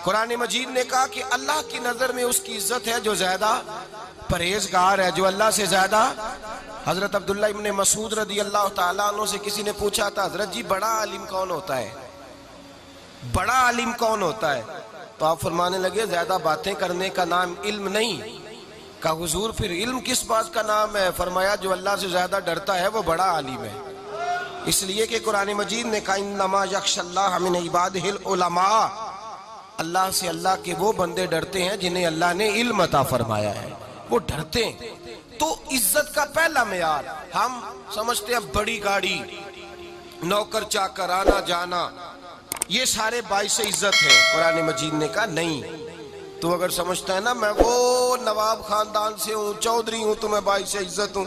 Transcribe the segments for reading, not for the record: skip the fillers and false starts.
قرآن مجید نے کہا کہ اللہ کی نظر میں اس کی عزت ہے جو زیادہ پرہیزگار ہے، جو اللہ سے زیادہ۔ حضرت عبداللہ ابن مسعود رضی اللہ تعالیٰ عنہ سے کسی نے پوچھا تھا، حضرت جی بڑا عالم کون ہوتا ہے، بڑا عالم کون ہوتا ہے؟ تو آپ فرمانے لگے زیادہ باتیں کرنے کا نام علم نہیں۔ کہا حضور پھر علم کس بات کا نام ہے؟ فرمایا جو اللہ سے زیادہ ڈرتا ہے وہ بڑا عالم ہے۔ اس لیے کہ قرآن مجید نے کہا انما یخشی اللہ من عبادہ العلماء، اللہ سے اللہ کے وہ بندے ڈرتے ہیں جنہیں اللہ نے علم عطا فرمایا ہے، وہ ڈرتے ہیں۔ تو عزت کا پہلا معیار، ہم سمجھتے ہیں بڑی گاڑی، نوکر چاکر، آنا جانا، یہ سارے باعث عزت ہیں۔ قرآن مجید نے کہا نہیں، تو اگر سمجھتا ہے نا میں وہ نواب خاندان سے ہوں، چودھری ہوں، تو میں باعث عزت ہوں۔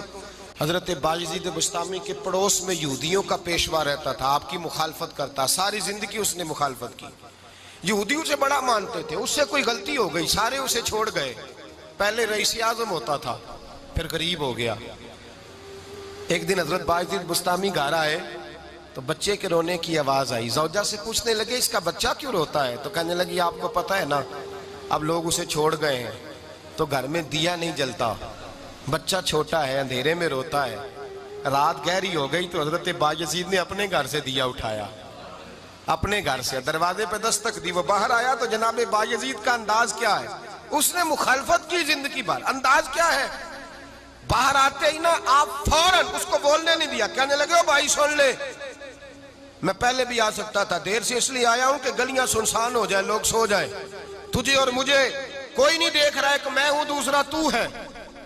حضرت بایزید بستامی کے پڑوس میں یہودیوں کا پیشوا رہتا تھا، آپ کی مخالفت کرتا، ساری زندگی اس نے مخالفت کی، یہودیوں سے بڑا مانتے تھے، اس سے کوئی غلطی ہو گئی سارے اسے چھوڑ گئے۔ پہلے رئیس اعظم ہوتا تھا، پھر غریب ہو گیا۔ ایک دن حضرت بایزید بستامی گھر آئے تو بچے کے رونے کی آواز آئی، زوجہ سے پوچھنے لگے اس کا بچہ کیوں روتا ہے؟ تو کہنے لگی آپ کو پتہ ہے نا اب لوگ اسے چھوڑ گئے ہیں تو گھر میں دیا نہیں جلتا، بچہ چھوٹا ہے اندھیرے میں روتا ہے۔ رات گہری ہو گئی تو حضرت بایزید نے اپنے گھر سے دیا اٹھایا، اپنے گھر سے دروازے پہ دستک دی، وہ باہر آیا تو جناب بایزید کا انداز کیا ہے؟ اس نے مخالفت کی زندگی بھر، انداز کیا ہے؟ باہر آتے ہی نا آپ فوراً اس کو بولنے نہیں دیا، کہنے لگے او بھائی سن لے، میں پہلے بھی آ سکتا تھا، دیر سے اس لیے آیا ہوں کہ گلیاں سنسان ہو جائیں، لوگ سو جائیں، تجھے اور مجھے کوئی نہیں دیکھ رہا ہے کہ میں ہوں دوسرا تو ہے،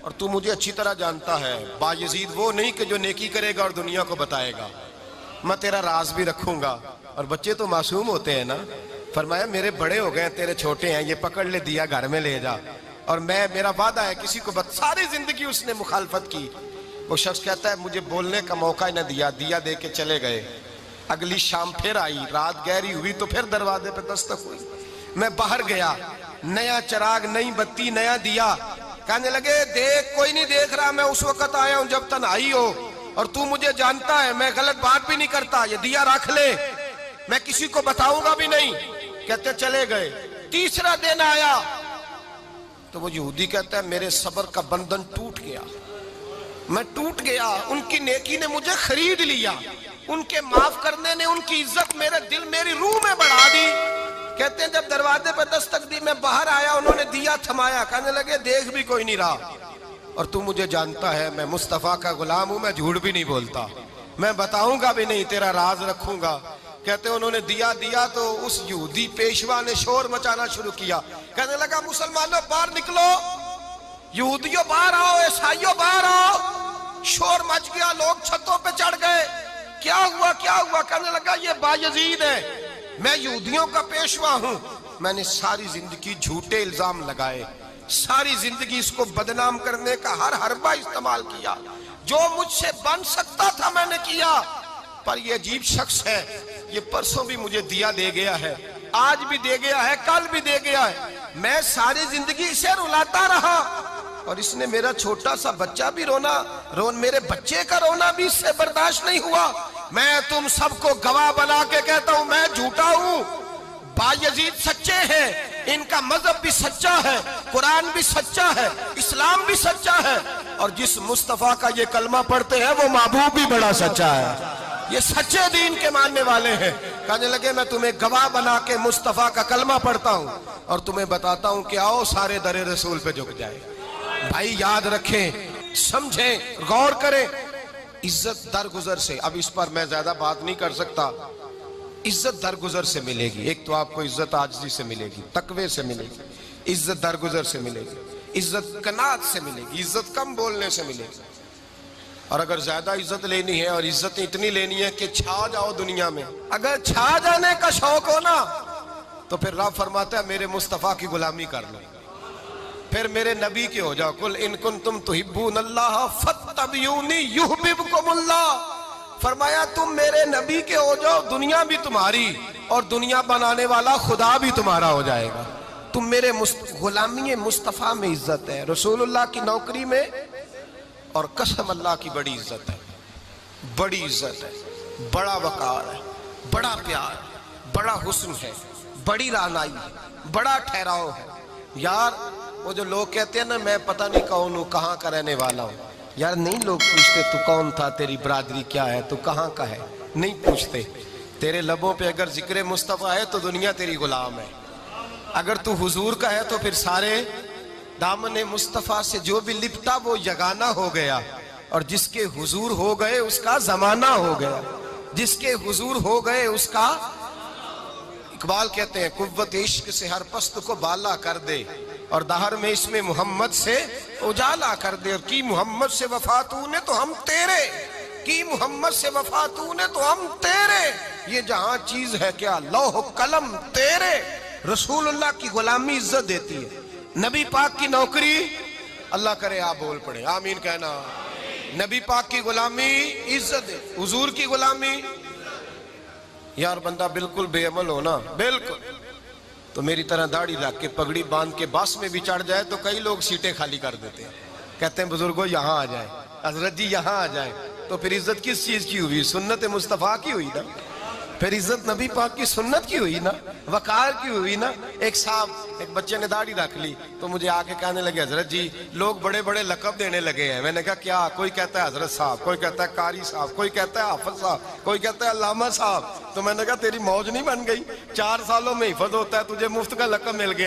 اور تو مجھے اچھی طرح جانتا ہے۔ بایزید وہ نہیں کہ جو نیکی کرے گا اور دنیا کو بتائے گا، میں تیرا راز بھی رکھوں گا۔ اور بچے تو معصوم ہوتے ہیں نا، فرمایا میرے بڑے ہو گئے تیرے چھوٹے ہیں، یہ پکڑ لے دیا گھر میں لے جا، اور میرا وعدہ ہے کسی کو ساری زندگی اس نے مخالفت کی۔ وہ شخص کہتا ہے مجھے بولنے کا موقع ہی نہ دیا، دیا دے کے چلے گئے۔ اگلی شام پھر آئی، رات گہری ہوئی تو پھر دروازے پہ دستک ہوئی، میں باہر گیا، نیا چراغ، نئی بتی، نیا دیا، کہنے لگے دیکھ کوئی نہیں دیکھ رہا، میں اس وقت آیا ہوں جب تنہائی ہو، اور تو مجھے جانتا ہے میں غلط بات بھی نہیں کرتا، یہ دیا رکھ لے، میں کسی کو بتاؤں گا بھی نہیں۔ کہتے چلے گئے۔ تیسرا دن آیا تو وہ یہودی کہتا ہے میرے صبر کا بندھن ٹوٹ گیا، میں ٹوٹ گیا، ان کی نیکی نے مجھے خرید لیا، ان کے معاف کرنے نے ان کی عزت میرے دل میری روح میں بڑھا دی۔ کہتے ہیں جب دروازے پہ دستک دی میں باہر آیا، انہوں نے دیا تھمایا، کہنے لگے دیکھ بھی کوئی نہیں رہا، اور تو مجھے جانتا ہے میں مصطفیٰ کا غلام ہوں، میں جھوٹ بھی نہیں بولتا، میں بتاؤں گا بھی نہیں، تیرا راز رکھوں گا۔ کہتے ہیں انہوں نے دیا تو اس یہودی پیشوا نے شور مچانا شروع کیا، کہنے لگا مسلمانوں باہر نکلو، یہودیوں باہر آؤ، عیسائیوں باہر آؤ۔ شور مچ گیا، لوگ چھتوں پہ چڑھ گئے، کیا ہوا کیا ہوا؟ کہنے لگا یہ بایزید ہے، میں یہودیوں کا پیشوا ہوں، میں نے ساری زندگی جھوٹے الزام لگائے، ساری زندگی اس کو بدنام کرنے کا ہر حربہ استعمال کیا، جو مجھ سے بن سکتا تھا میں نے کیا، پر یہ عجیب شخص ہے، یہ پرسوں بھی مجھے دیا دے گیا ہے، آج بھی دے گیا ہے، کل بھی دے گیا ہے، میں ساری زندگی اسے رلاتا رہا، اور اس نے میرا چھوٹا سا بچہ بھی میرے بچے کا رونا بھی اس سے برداشت نہیں ہوا۔ میں تم سب کو گواہ بنا کے کہتا ہوں میں جھوٹا ہوں، بایزید سچے ہیں، ان کا مذہب بھی سچا ہے، قرآن بھی سچا ہے، اسلام بھی سچا ہے، اور جس مصطفیٰ کا یہ کلمہ پڑھتے ہیں وہ محبوب بھی بڑا سچا ہے، یہ سچے دین کے ماننے والے ہیں۔ کہنے لگے میں تمہیں گواہ بنا کے مصطفیٰ کا کلمہ پڑھتا ہوں اور تمہیں بتاتا ہوں کہ آؤ سارے در رسول پہ جھک جائے۔ بھائی یاد رکھیں، سمجھیں، غور کریں، عزت درگزر سے، اب اس پر میں زیادہ بات نہیں کر سکتا، عزت درگزر سے ملے گی۔ ایک تو آپ کو عزت عاجزی سے ملے گی، تقوی سے ملے گی، عزت درگزر سے ملے گی، عزت قناعت سے ملے گی، عزت کم بولنے سے ملے گی، اور اگر زیادہ عزت لینی ہے اور عزت اتنی لینی ہے کہ چھا جاؤ دنیا میں، اگر چھا جانے کا شوق ہو نا تو پھر رب فرماتا ہے میرے مصطفیٰ کی غلامی کر لو، پھر میرے نبی کے ہو جاؤ، قل ان کنتم تحبون اللہ فاتبعونی یحببکم اللہ، فرمایا تم میرے نبی کے ہو جاؤ، دنیا بھی تمہاری اور دنیا بنانے والا خدا بھی تمہارا ہو جائے گا۔ تم میرے غلامی مصطفیٰ میں عزت ہے، رسول اللہ کی نوکری میں، اور قسم اللہ کی بڑی عزت ہے، بڑی عزت ہے، بڑا وقار ہے، بڑا پیار، بڑا حسن ہے، بڑی رعنائی ہے، بڑا ٹھہراؤ ہے یار. وہ جو لوگ کہتے ہیں نا میں پتہ نہیں کون ہوں, کہاں کا رہنے والا ہوں, یار نہیں لوگ پوچھتے تو کون تھا, تیری برادری کیا ہے, تو کہاں کا ہے, نہیں پوچھتے. تیرے لبوں پہ اگر ذکر مصطفیٰ ہے تو دنیا تیری غلام ہے. اگر تو حضور کا ہے تو پھر سارے دامن مصطفیٰ سے جو بھی لپٹا وہ یگانہ ہو گیا, اور جس کے حضور ہو گئے اس کا زمانہ ہو گیا, جس کے حضور ہو گئے اس کا. اقبال کہتے ہیں قوت عشق سے ہر پست کو بالا کر دے, اور دہر میں اس میں محمد سے اجالا کر دے. اور کی محمد سے وفا تو نے تو ہم تیرے, کی محمد سے وفا تو نے تو ہم تیرے. یہ جہاں چیز ہے کیا لوح قلم تیرے. رسول اللہ کی غلامی عزت دیتی ہے, نبی پاک کی نوکری, اللہ کرے آپ بول پڑے آمین کہنا. نبی پاک کی غلامی عزت ہے, حضور کی غلامی. یار بندہ بالکل بے عمل ہونا بالکل, تو میری طرح داڑھی رکھ کے پگڑی باندھ کے بس میں بھی چڑھ جائے تو کئی لوگ سیٹیں خالی کر دیتے ہیں, کہتے ہیں بزرگوں یہاں آ جائیں, حضرت جی یہاں آ جائیں. تو پھر عزت کس چیز کی ہوئی؟ سنت مصطفیٰ کی ہوئی نا, پھر عزت نبی پاک کی سنت کی ہوئی نا, وقار کی ہوئی نا. ایک صاحب, ایک بچے نے داڑھی رکھ لی تو مجھے آ کے کہنے لگے حضرت جی لوگ بڑے بڑے لقب دینے لگے ہیں. میں نے کہا کیا؟ کوئی کہتا ہے حضرت صاحب, کوئی کہتا ہے قاری صاحب, کوئی کہتا ہے حافظ صاحب, کوئی کہتا ہے علامہ صاحب. تو میں نے کہا تیری موج نہیں بن گئی, 4 سالوں میں حفظ ہوتا ہے, تجھے مفت کا لقب مل گیا.